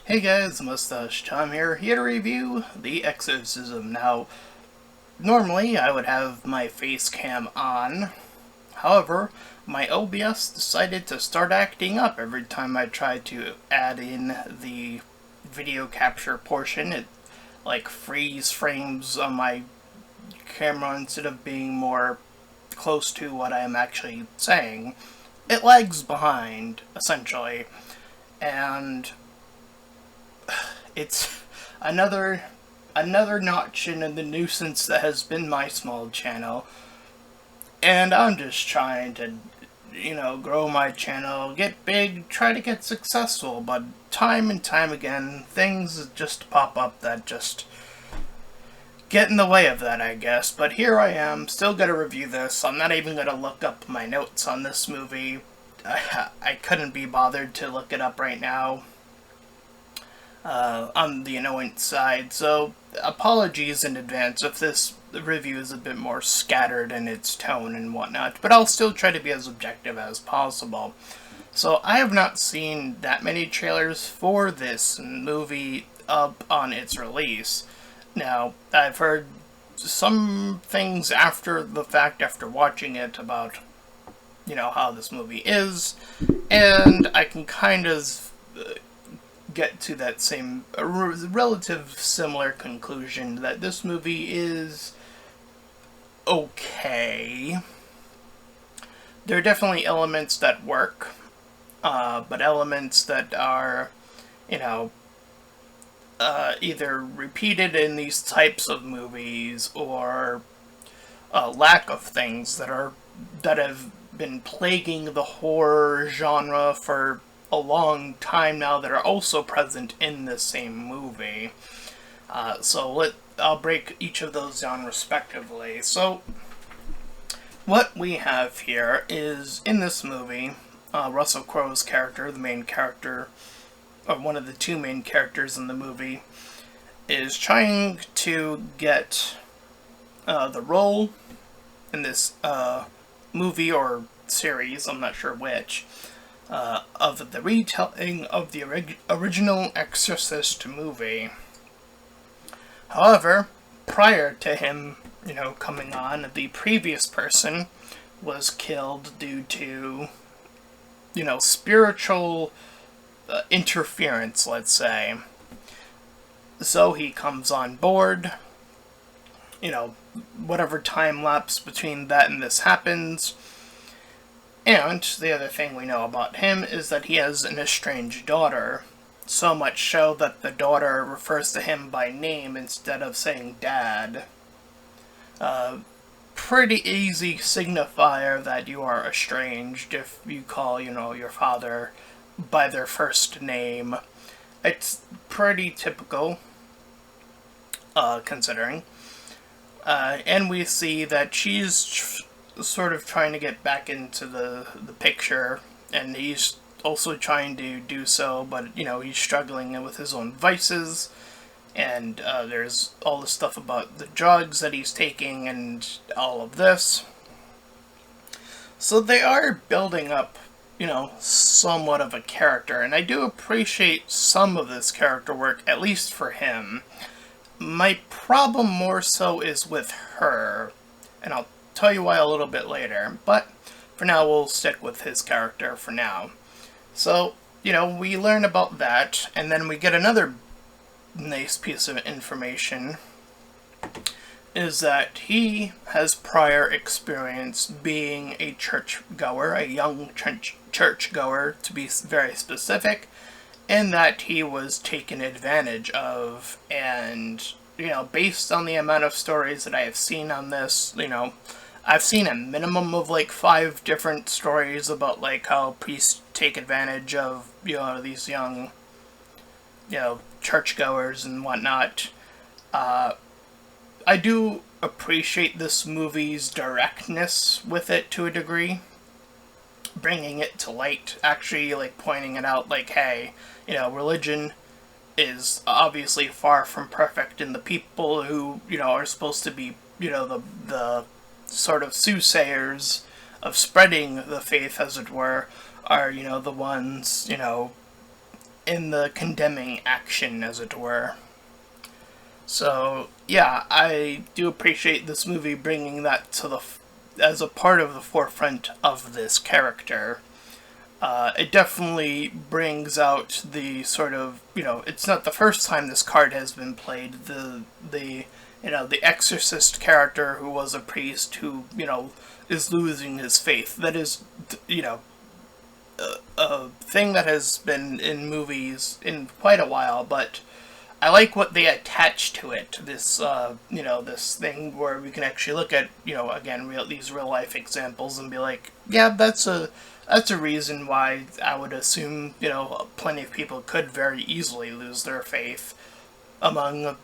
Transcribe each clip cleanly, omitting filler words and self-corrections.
Hey guys, Mustached Tom here to review The Exorcism. Now, normally I would have my face cam on. However, my OBS decided to start acting up every time I tried to add in the video capture portion. It like freeze frames on my camera instead of being more close to what I am actually saying. It lags behind, essentially. And it's another notch in the nuisance that has been my small channel. And I'm just trying to, grow my channel, get big, try to get successful, but time and time again, things just pop up that just get in the way of that, I guess. But here I am, still gonna review this. I'm not even gonna look up my notes on this movie. I couldn't be bothered to look it up right now. On the annoyance side, so apologies in advance if this review is a bit more scattered in its tone and whatnot, but I'll still try to be as objective as possible. So I have not seen that many trailers for this movie up on its release. Now, I've heard some things after the fact, after watching it, about, how this movie is, and I can kind of get to that same relative similar conclusion that this movie is okay. There are definitely elements that work, but elements that are, either repeated in these types of movies or a lack of things that have been plaguing the horror genre for a long time now that are also present in the same movie. I'll break each of those down respectively. So, what we have here is, in this movie, Russell Crowe's character, the main character, or one of the two main characters in the movie, is trying to get the role in this movie or series, I'm not sure which, of the retelling of the original Exorcist movie. However, prior to him, coming on, the previous person was killed due to, spiritual interference, let's say. So he comes on board, whatever time lapse between that and this happens. And the other thing we know about him is that he has an estranged daughter, so much so that the daughter refers to him by name instead of saying dad. Pretty easy signifier that you are estranged if you call, your father by their first name. It's pretty typical, considering. And we see that she's sort of trying to get back into the picture, and he's also trying to do so, but he's struggling with his own vices, and there's all the stuff about the drugs that he's taking and all of this. So they are building up, somewhat of a character, and I do appreciate some of this character work, at least for him. My problem more so is with her, and I'll tell you why a little bit later, but for now we'll stick with his character for now. So, we learn about that, and then we get another nice piece of information, is that he has prior experience being a churchgoer, a young churchgoer to be very specific, and that he was taken advantage of, and, based on the amount of stories that I have seen on this, I've seen a minimum of 5 different stories about how priests take advantage of, these young, churchgoers and whatnot. I do appreciate this movie's directness with it to a degree, bringing it to light, actually pointing it out, hey, religion is obviously far from perfect, and the people who, are supposed to be, the sort of soothsayers of spreading the faith, as it were, are, the ones, in the condemning action, as it were. So yeah, I do appreciate this movie bringing that to the as a part of the forefront of this character. It definitely brings out the sort of, it's not the first time this card has been played. The Exorcist character who was a priest who, is losing his faith. That is, a thing that has been in movies in quite a while, but I like what they attach to it. This thing where we can actually look at, again, these real life examples and be like, yeah, that's a reason why I would assume, plenty of people could very easily lose their faith, among,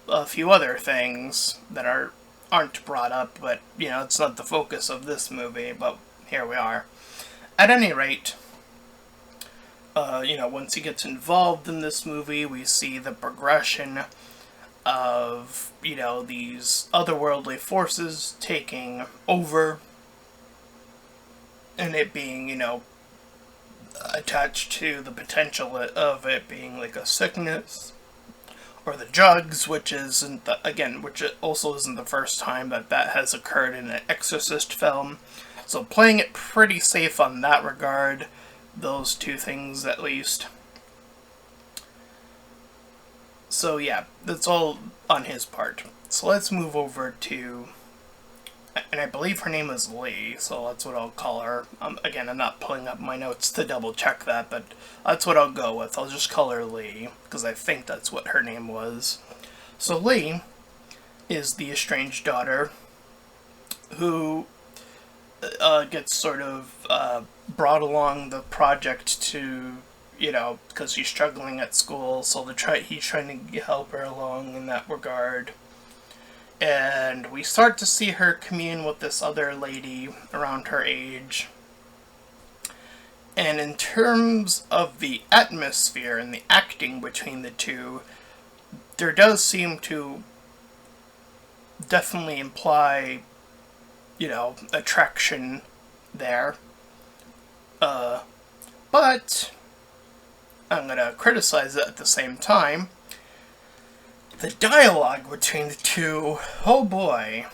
a few other things that aren't brought up, but, it's not the focus of this movie, but here we are. At any rate, once he gets involved in this movie, we see the progression of, these otherworldly forces taking over, and it being, attached to the potential of it being like a sickness, or the drugs, which also isn't the first time that has occurred in an Exorcist film. So playing it pretty safe on that regard, those two things at least. So yeah, that's all on his part. So let's move over to, and I believe her name is Lee, so that's what I'll call her. Again, I'm not pulling up my notes to double check that, but that's what I'll go with. I'll just call her Lee, because I think that's what her name was. So Lee is the estranged daughter who gets sort of brought along the project to, because she's struggling at school, so he's trying to help her along in that regard. And we start to see her commune with this other lady around her age. And in terms of the atmosphere and the acting between the two, there does seem to definitely imply, attraction there. But I'm going to criticize it at the same time. The dialogue between the two, oh boy,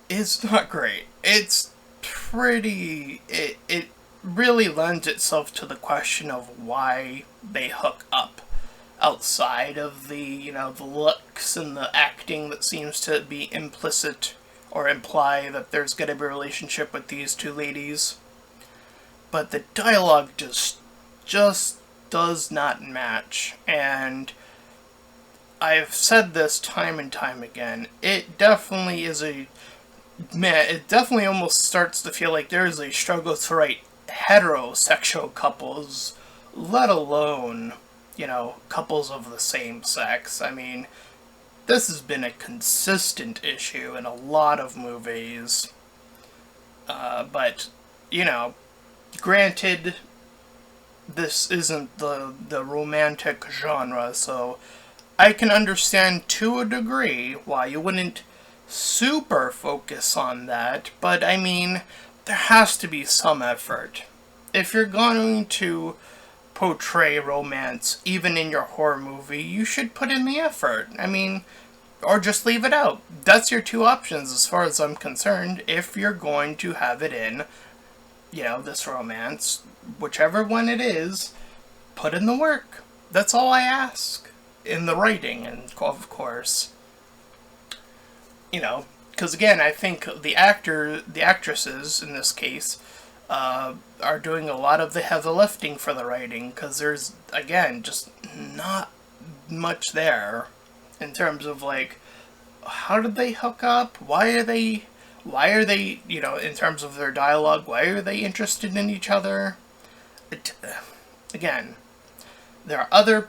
is not great. It's pretty... It really lends itself to the question of why they hook up outside of the, the looks and the acting that seems to be implicit or imply that there's going to be a relationship with these two ladies. But the dialogue just does not match, and I've said this time and time again, it definitely almost starts to feel like there is a struggle to write heterosexual couples, let alone, couples of the same sex. I mean, this has been a consistent issue in a lot of movies. But, granted, this isn't the romantic genre, so I can understand to a degree why you wouldn't super focus on that, but I mean, there has to be some effort. If you're going to portray romance, even in your horror movie, you should put in the effort. I mean, or just leave it out. That's your two options as far as I'm concerned, if you're going to have it in, this romance. Whichever one it is, put in the work. That's all I ask. In the writing, and of course, because again, I think the actresses in this case, are doing a lot of the heavy lifting for the writing, because there's, again, just not much there in terms of, like, how did they hook up? Why are they, in terms of their dialogue, why are they interested in each other? Again, there are other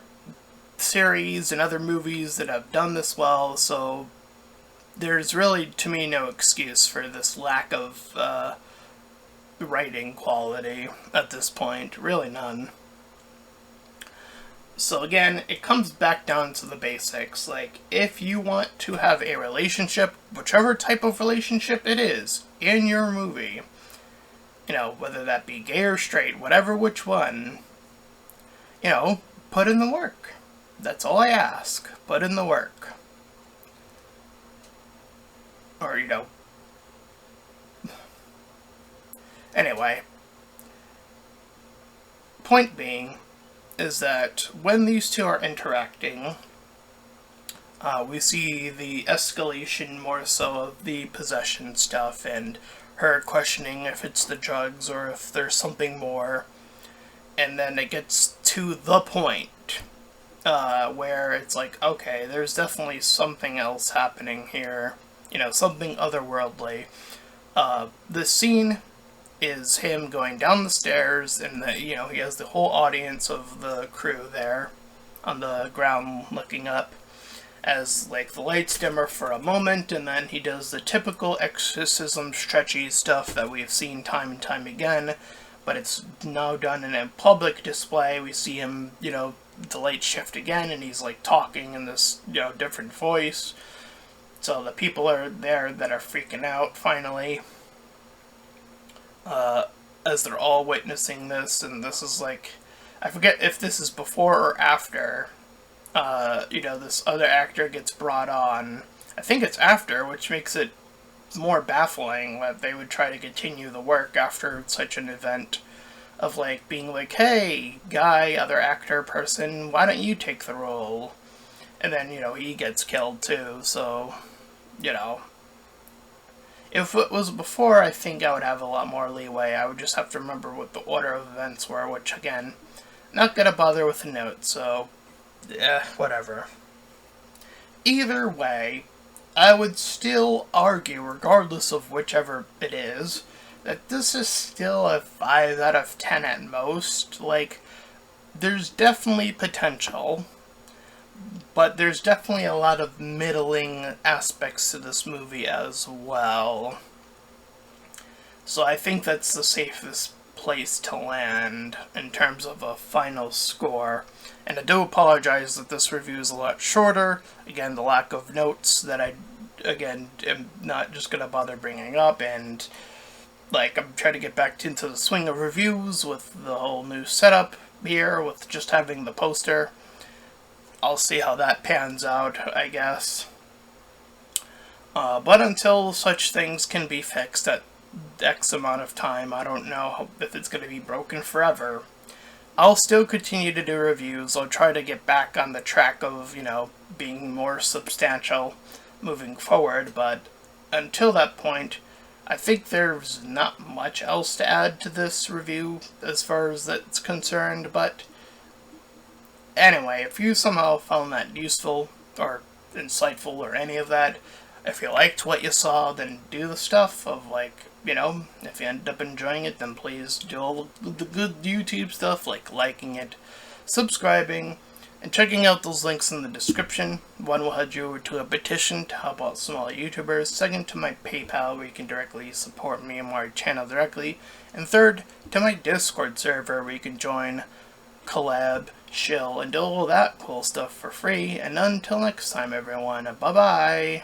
series and other movies that have done this well, so there's really, to me, no excuse for this lack of writing quality at this point. Really none. So again, it comes back down to the basics. Like, if you want to have a relationship, whichever type of relationship it is, in your movie, whether that be gay or straight, which one, you know, put in the work. That's all I ask. Put in the work. Or, you know. Anyway. Point being is that when these two are interacting, we see the escalation more so of the possession stuff and her questioning if it's the drugs or if there's something more. And then it gets to the point where it's like, okay, there's definitely something else happening here. You know, something otherworldly. The scene is him going down the stairs, and he has the whole audience of the crew there on the ground looking up as like the lights dimmer for a moment, and then he does the typical exorcism stretchy stuff that we've seen time and time again, but it's now done in a public display. We see him, the lights shift again, and he's like talking in this, different voice. So the people are there that are freaking out finally, as they're all witnessing this, and this is like, I forget if this is before or after, this other actor gets brought on. I think it's after, which makes it more baffling that they would try to continue the work after such an event of like being like, hey, guy, other actor person, why don't you take the role? And then, he gets killed too, so, if it was before, I think I would have a lot more leeway. I would just have to remember what the order of events were, which, again, not gonna bother with the notes, so, whatever. Either way, I would still argue, regardless of whichever it is, that this is still a 5 out of 10 at most. Like, there's definitely potential, but there's definitely a lot of middling aspects to this movie as well. So I think that's the safest place to land in terms of a final score. And I do apologize that this review is a lot shorter. Again, the lack of notes that I, am not just going to bother bringing up. And, I'm trying to get back into the swing of reviews with the whole new setup here, with just having the poster. I'll see how that pans out, I guess. But until such things can be fixed at X amount of time, I don't know if it's going to be broken forever. I'll still continue to do reviews. I'll try to get back on the track of, being more substantial moving forward, but until that point, I think there's not much else to add to this review as far as that's concerned, but anyway, if you somehow found that useful or insightful or any of that, if you liked what you saw, then do the stuff of if you end up enjoying it, then please do all the good YouTube stuff like liking it, subscribing, and checking out those links in the description. One will head you over to a petition to help out smaller YouTubers, second to my PayPal where you can directly support me and my channel directly, and third to my Discord server where you can join, collab, chill, and do all that cool stuff for free. And until next time, everyone, bye bye.